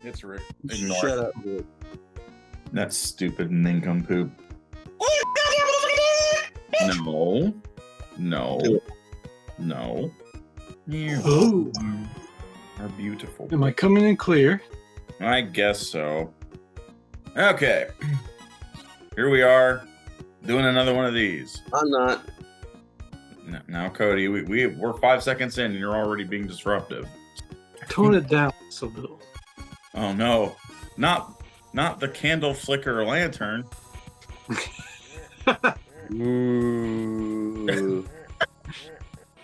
It's Rick. Ignore Shut it. up, Rick. That stupid nincompoop. No. No. No. You Oh, are beautiful. am I coming in clear? I guess so. Okay. Here we are doing another one of these. I'm not. Now, Cody, we're 5 seconds in and you're already being disruptive. Tone it down a little. Oh no. Not the candle flicker lantern. Ooh.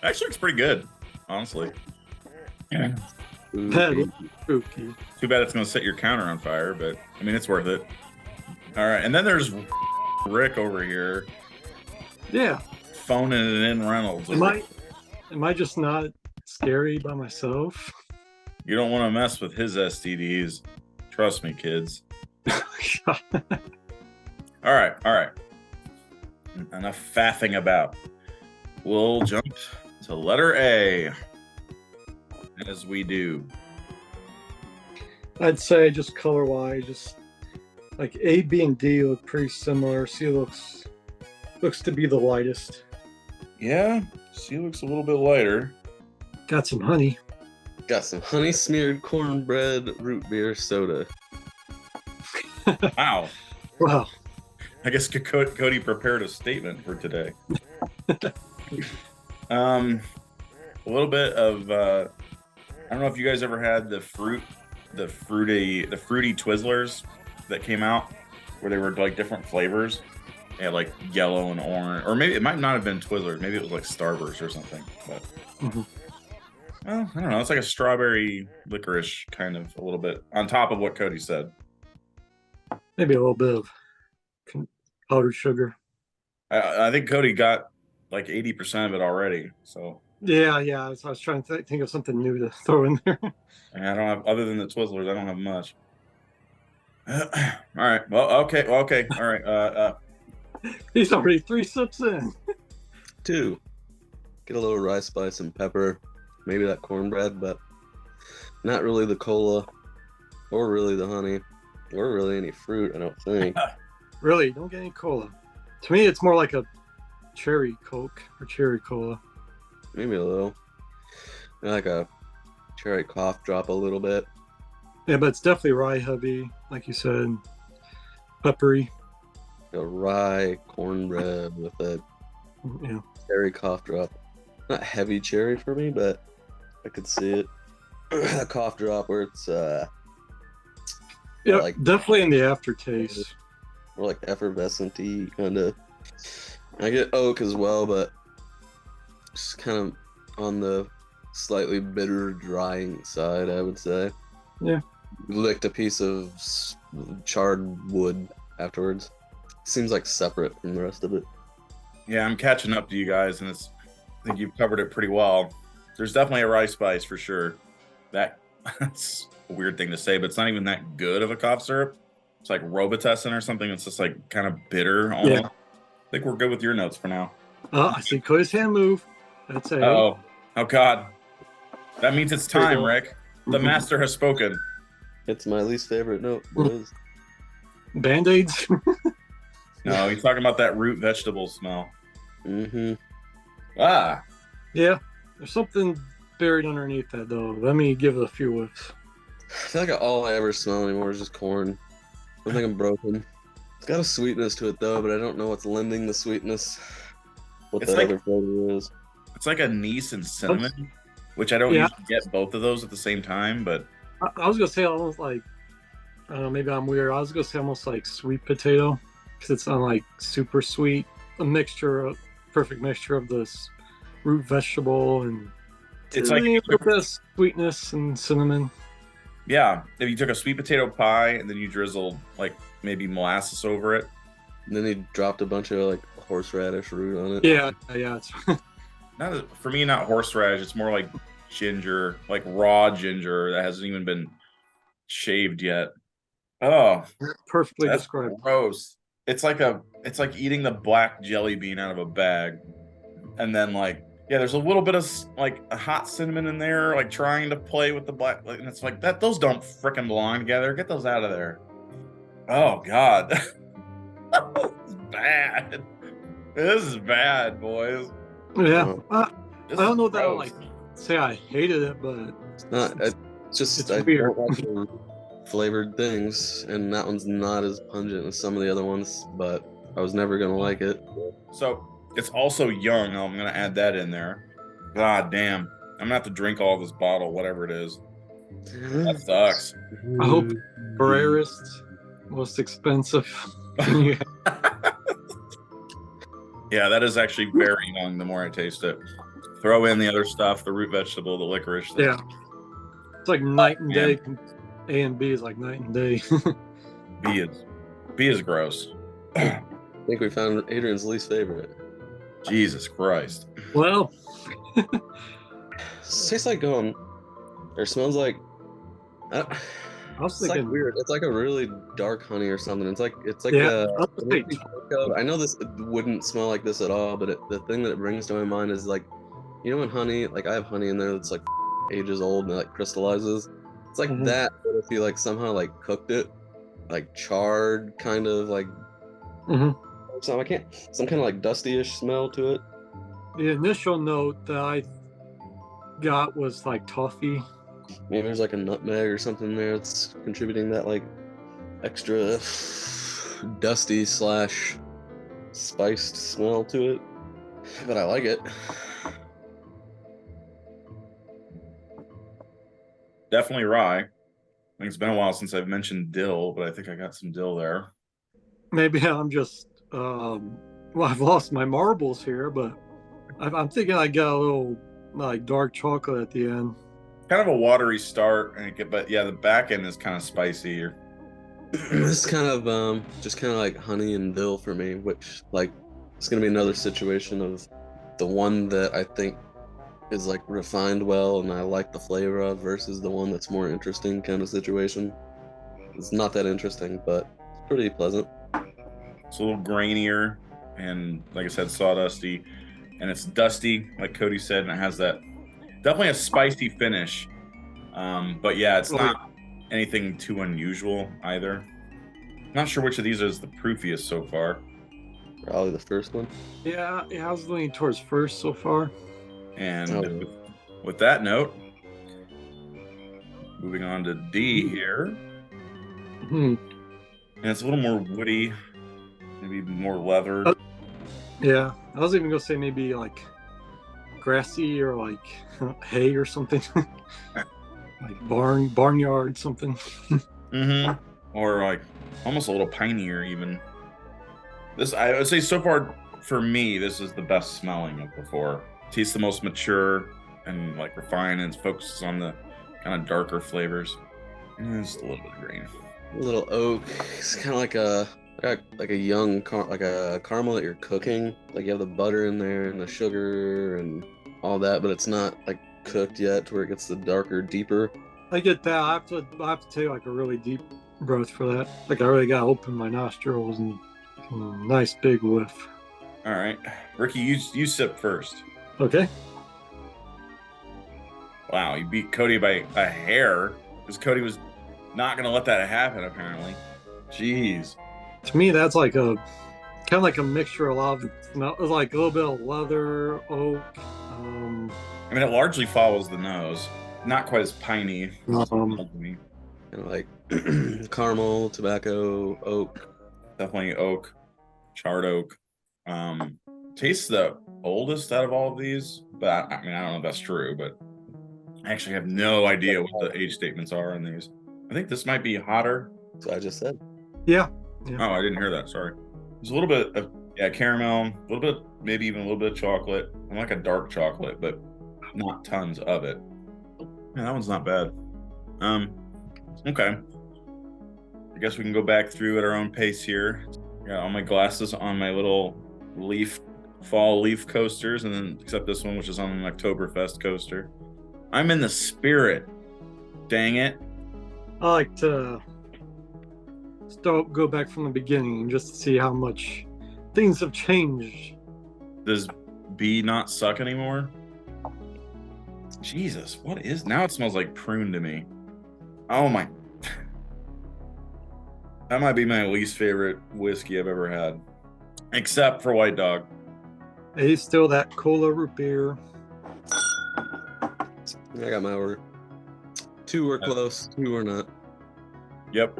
Actually looks pretty good, honestly. Yeah. That is spooky. Too bad it's going to set your counter on fire, but I mean, it's worth it. All right. And then there's Rick over here Yeah. phoning it in Reynolds. Am I just not scary by myself? You don't want to mess with his STDs. Trust me, kids. All right. Enough faffing about. We'll jump to letter A. As we do. I'd say just color-wise, just like A, B, and D look pretty similar. C looks to be the lightest. Yeah, C looks a little bit lighter. Got some honey. Got some honey smeared cornbread root beer soda. Wow. Wow. I guess Cody prepared a statement for today. A little bit of I don't know if you guys ever had the fruity Twizzlers that came out where they were like different flavors. They had like yellow and orange, or maybe it might not have been Twizzlers. Maybe it was like Starburst or something. But well, I don't know. It's like a strawberry licorice kind of a little bit on top of what Cody said. Maybe a little bit of powdered sugar. I think Cody got like 80% of it already. So Yeah. I was trying to think of something new to throw in there. and I don't have, other than the Twizzlers, I don't have much. All right. Well, okay. All right. He's already 3 sips in. 2. Get a little rice spice and pepper. Maybe that cornbread, but not really the cola, or really the honey, or really any fruit, I don't think. Really, don't get any cola. To me, it's more like a cherry Coke or cherry cola. Maybe a little. Like a cherry cough drop a little bit. Yeah, but it's definitely rye heavy, like you said. Peppery. A rye cornbread with a cherry cough drop. Not heavy cherry for me, but I could see it. A cough drop where it's yeah, like definitely in the aftertaste. Or like effervescent-y kind of. I get oak as well, but just kind of on the slightly bitter, drying side, I would say. Yeah. Licked a piece of charred wood afterwards. Seems like separate from the rest of it. Yeah, I'm catching up to you guys, and I think you've covered it pretty well. There's definitely a rice spice for sure. That's a weird thing to say, but it's not even that good of a cough syrup. It's like Robitussin or something. It's just like kind of bitter almost. Yeah. I think we're good with your notes for now. I see Cody's hand move. That's a. Oh God. That means it's time, Rick. The master has spoken. It's my least favorite note, boys. Band-Aids? No, he's talking about that root vegetable smell. Mm-hmm. Ah. Yeah. There's something buried underneath that, though. Let me give it a few whiffs. I feel like all I ever smell anymore is just corn. I think I'm broken. It's got a sweetness to it, though, but I don't know what's lending the sweetness. What It's the like- other flavor is. It's like anise and cinnamon, which I don't usually get both of those at the same time, but I was going to say almost like, I don't know, maybe I'm weird. I was going to say almost like sweet potato, because it's not like super sweet. Perfect mixture of this root vegetable and it's like the sweetness and cinnamon. Yeah, if you took a sweet potato pie and then you drizzled like maybe molasses over it. And then he dropped a bunch of like horseradish root on it. Yeah. It's For me, not horseradish. It's more like ginger, like raw ginger that hasn't even been shaved yet. Oh, perfectly that's described. gross. It's like eating the black jelly bean out of a bag, and then like Yeah, there's a little bit of like a hot cinnamon in there, like trying to play with the black, and it's like that. Those don't frickin' belong together. Get those out of there. Oh God, this is bad. This is bad, boys. Yeah, I This don't is know that I gross. like say I hated it, but It's not. It's just it's I weird. don't like the flavored things, and that one's not as pungent as some of the other ones. But I was never gonna like it. So it's also young. I'm gonna add that in there. God damn, I'm gonna have to drink all this bottle, whatever it is. That sucks. I hope rarest, most expensive thing you have. Yeah, that is actually very young. The more I taste it, throw in the other stuff, the root vegetable, the licorice. Yeah, it's like night and man. day. A and B is like night and day. B is gross. I think we found Adrian's least favorite. Jesus Christ. Well, It tastes like or smells like. I was It's like thinking weird. It's like a really dark honey or something. It's like yeah, I was it makes thinking, me think of- I know this wouldn't smell like this at all, but the thing that it brings to my mind is like, you know, when honey, like I have honey in there that's like ages old and it like crystallizes. It's like Mhm. that, but if you like somehow like cooked it, like charred, kind of like Mhm. some kind of like dusty-ish smell to it. The initial note that I got was like toffee. Maybe there's like a nutmeg or something there that's contributing that like extra dusty / spiced smell to it. But I like it. Definitely rye. I think it's been a while since I've mentioned dill, but I think I got some dill there. Maybe I'm just well, I've lost my marbles here, but I'm thinking I got a little like dark chocolate at the end. Kind of a watery start, but yeah, the back end is kind of spicy. This kind of just kind of like honey and dill for me, which like it's gonna be another situation of the one that I think is like refined well and I like the flavor of versus the one that's more interesting kind of situation. It's not that interesting, but it's pretty pleasant. It's a little grainier and, like I said, sawdusty, and it's dusty, like Cody said, and it has that definitely a spicy finish. But yeah, it's not anything too unusual either. Not sure which of these is the proofiest so far. Probably the first one. Yeah, I was leaning towards first so far. And with that note, moving on to D here. Hmm. And it's a little more woody, maybe more leather. Yeah, I was even gonna say maybe like grassy or like hay or something, like barnyard something. Or like almost a little pinier even. This, I would say, so far for me, this is the best smelling of the four. Tastes the most mature and like refined, and focuses on the kind of darker flavors. And just a little bit of green. A little oak. It's kind of like a young like a caramel that you're cooking. Like you have the butter in there and the sugar and all that, but it's not like cooked yet to where it gets the darker, deeper. I get that. I have to take like a really deep breath for that. Like I really gotta open my nostrils and nice big whiff. All right, Ricky, you sip first. Okay. Wow, you beat Cody by a hair because Cody was not gonna let that happen apparently. Jeez. To me, that's like a kind of like a mixture of a lot of smell, like a little bit of leather, oak. I mean, it largely follows the nose. Not quite as piney. Kind of like caramel, tobacco, oak. Definitely oak, charred oak. Tastes the oldest out of all of these, but I mean, I don't know if that's true, but I actually have no idea what the age statements are on these. I think this might be hotter. That's what I just said. Yeah. Oh, I didn't hear that. Sorry. There's a little bit of caramel, a little bit, maybe even a little bit of chocolate. I like a dark chocolate, but not tons of it. Yeah, that one's not bad. Okay. I guess we can go back through at our own pace here. Got all my glasses on my little fall leaf coasters, and then except this one, which is on an Oktoberfest coaster. I'm in the spirit. Dang it. I like to go back from the beginning just to see how much things have changed. Does B not suck anymore? Jesus, what is now? It smells like prune to me. Oh my. That might be my least favorite whiskey I've ever had, except for White Dog. A's still that cola root beer. I got my order. 2 were close, 2 were not. Yep.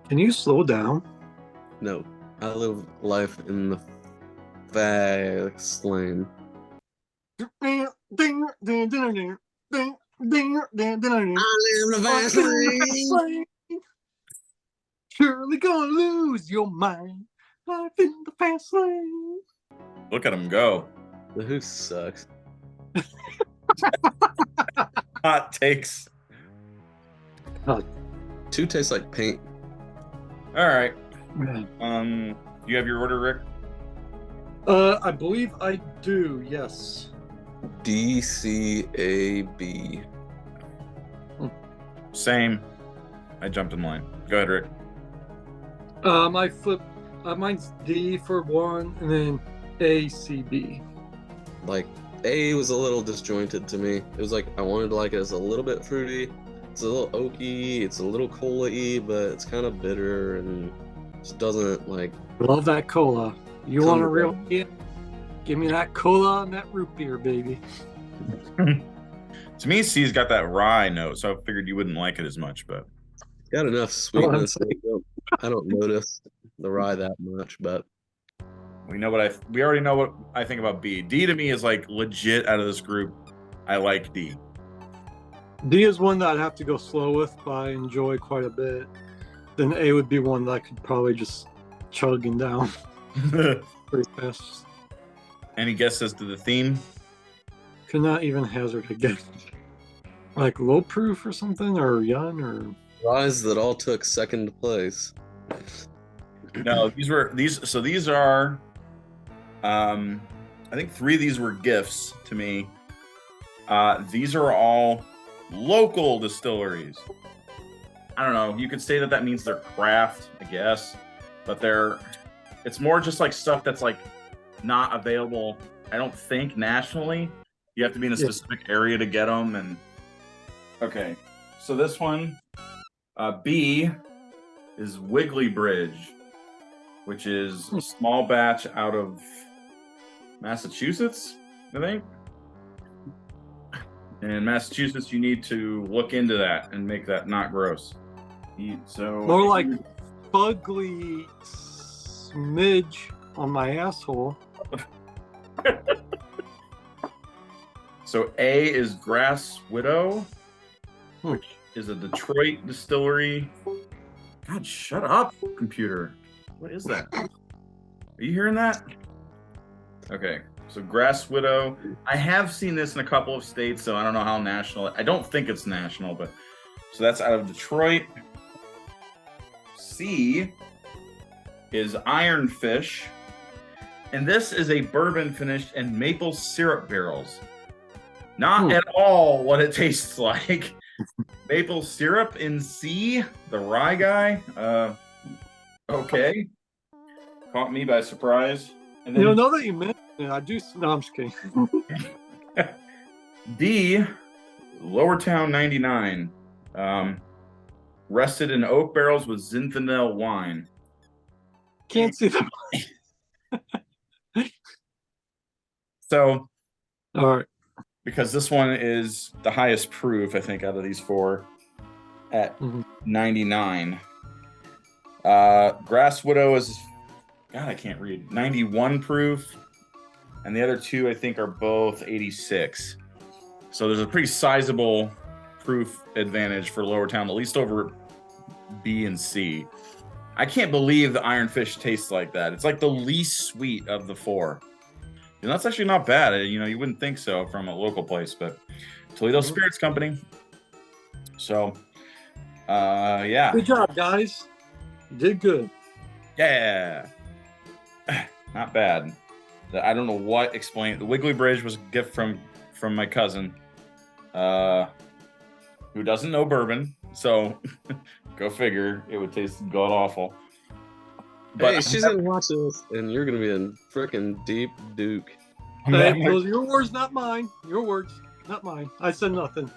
Can you slow down? No, I live life in the fast lane. I live I live in the fast lane. Surely gonna lose your mind. Life in the fast lane. Look at him go. The Who sucks. Hot takes. 2 tastes like paint. All right. Yeah. You have your order, Rick? I believe I do, yes. DCAB. Same. I jumped in line. Go ahead, Rick. I flip. Mine's D for 1, and then ACB. Like, A was a little disjointed to me. It was like, I wanted to like it as a little bit fruity. It's a little oaky, it's a little cola-y, but it's kind of bitter and just doesn't like... Love that cola. You want a real beer? Give me that cola and that root beer, baby. To me, C's got that rye note, so I figured you wouldn't like it as much, but... Got enough sweetness. I don't notice the rye that much, but... We already know what I think about B. D to me is like legit out of this group. I like D. D is one that I'd have to go slow with, but I enjoy quite a bit. Then A would be one that I could probably just chugging down pretty fast. Any guess as to the theme? Could not even hazard a guess. Like low proof or something, or young, or Ryes that all took second place. No, these are I think 3 of these were gifts to me. These are all local distilleries. I don't know. You could say that means they're craft, I guess, but it's more just like stuff that's like not available. I don't think nationally. You have to be in a specific area to get them. And okay, so this one, B, is Wiggly Bridge, which is a small batch out of Massachusetts, I think. In Massachusetts, you need to look into that and make that not gross. So more like fugly smidge on my asshole. So A is Grass Widow, which is a Detroit distillery. God, shut up, computer. What is that? Are you hearing that? Okay, so Grass Widow. I have seen this in a couple of states, so I don't know how national. I don't think it's national, but so that's out of Detroit. C is Ironfish, and this is a bourbon finished in maple syrup barrels. Not at all what it tastes like. Maple syrup in C, the rye guy. Okay. Caught me by surprise. And then Now that you mentioned it, I do. No, I'm just kidding. D, Lowertown 99. Rested in oak barrels with Zinfandel wine. Can't see them. So, All right. because this one is the highest proof, I think, out of these 4 at 99. Grass Widow is, God, I can't read, 91 proof. And the other 2, I think, are both 86. So there's a pretty sizable proof advantage for Lowertown, at least over B and C. I can't believe the Ironfish tastes like that. It's like the least sweet of the 4. And that's actually not bad. You wouldn't think so from a local place, but Toledo Spirits Company. So, yeah. Good job, guys. You did good. Yeah. Not bad. I don't know what explained. The Wiggly Bridge was a gift from my cousin, who doesn't know bourbon. So, go figure. It would taste god awful. But Hey, she's gonna watch this, and you're gonna be in frickin' deep duke. Hey, those are your words, not mine. Your words, not mine. I said nothing.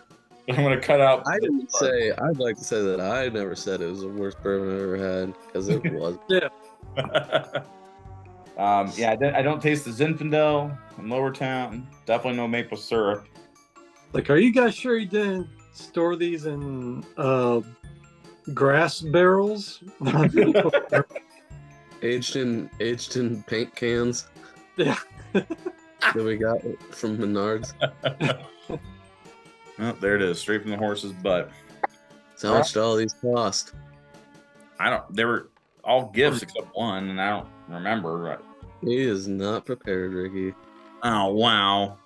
I'm gonna cut out. I didn't say. I'd like to say that I never said it was the worst bourbon I ever had, because it was. Yeah. Yeah, I don't taste the Zinfandel in Lowertown. Definitely no maple syrup. Like, are you guys sure you didn't store these in grass barrels? aged in paint cans Yeah. that we got from Menards. Oh, there it is, straight from the horse's butt. So how much did all these cost? They were all gifts except one, and I don't remember. He is not prepared, Ricky. Oh, wow.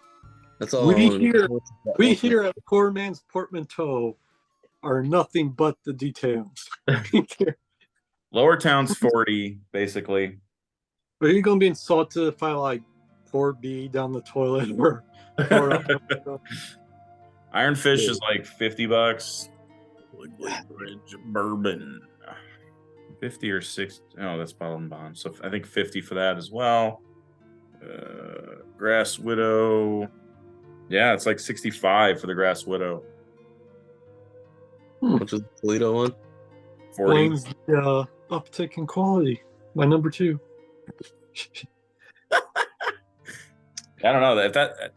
That's all. We here at Poor Man's Portmanteau are nothing but the details. Lowertown's 40, basically. Are you gonna be insulted if I like pour B down the toilet or pour it up? Iron Fish is like $50. Wiggly Bridge Bourbon, 50 or 60. Oh, that's bottle and bond. So I think 50 for that as well. Grass Widow. Yeah, it's like 65 for the Grass Widow. Which is the Toledo one? 40. Blames the uptick in quality. My number 2. I don't know if that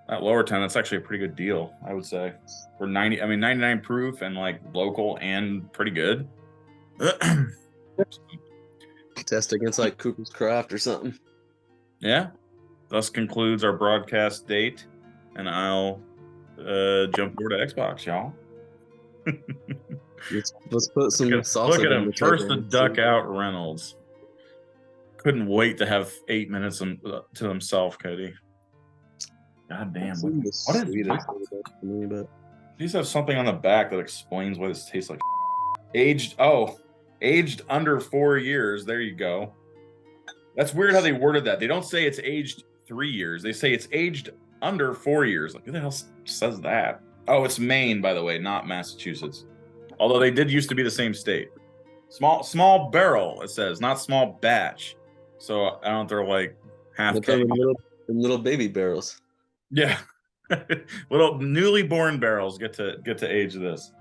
Lowertown, that's actually a pretty good deal, I would say. For 99 proof and like local and pretty good. Test against like Cooper's Craft or something. Yeah. Thus concludes our broadcast date, and I'll jump over to Xbox, y'all. Let's put some salsa. Look at him. First the duck out Reynolds. Couldn't wait to have 8 minutes to himself, Cody. God damn. These have something on the back that explains why this tastes like aged under 4 years. There you go. That's weird how they worded that. They don't say it's aged 3 years. They say it's aged under 4 years. Like, who the hell says that? Oh, it's Maine, by the way, not Massachusetts. Although they did used to be the same state. Small barrel, it says, not small batch. So I don't know if they're like half little baby barrels. Yeah. Little newly born barrels get to age this.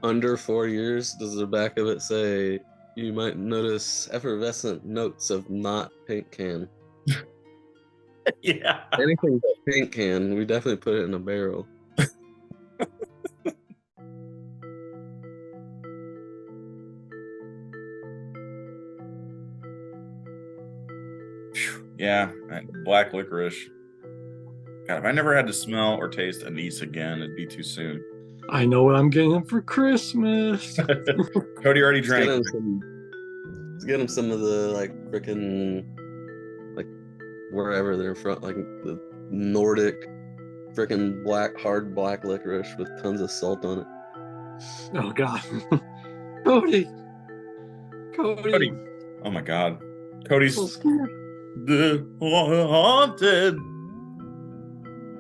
Under 4 years, does the back of it say you might notice effervescent notes of not paint can? Yeah. Anything but paint can, we definitely put it in a barrel. Yeah, black licorice. God, if I never had to smell or taste anise again, it'd be too soon. I know what I'm getting for Christmas. Cody already drank. Let's get him some of the like freaking like wherever they're from, like the Nordic freaking hard black licorice with tons of salt on it. Oh God, Cody. Oh my God, Cody's so scared. The haunted.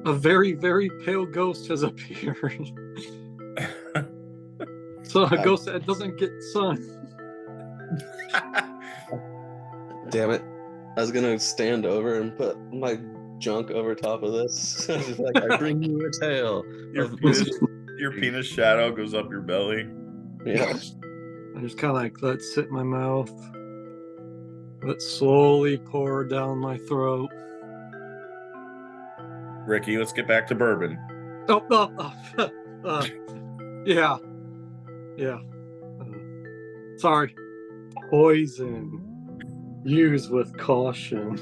A very, very pale ghost has appeared. So a ghost that doesn't get sun. Damn it. I was gonna stand over and put my junk over top of this. Like, I bring you a tale. Your penis shadow goes up your belly. Yeah. I just kind of like let it sit in my mouth. Let it slowly pour down my throat. Ricky, let's get back to bourbon. Yeah. Sorry. Poison. Use with caution.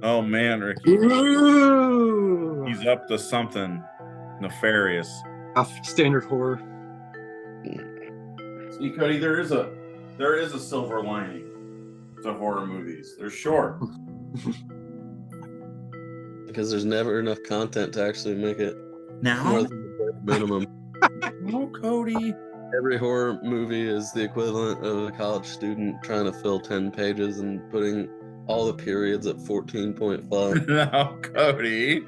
Oh man, Ricky. Ooh. He's up to something nefarious. Standard horror. See, Cody, there is a silver lining to horror movies. They're short. Because there's never enough content to actually make it Now? more than the minimum. No, Cody. Every horror movie is the equivalent of a college student trying to fill 10 pages and putting all the periods at 14.5. No, Cody.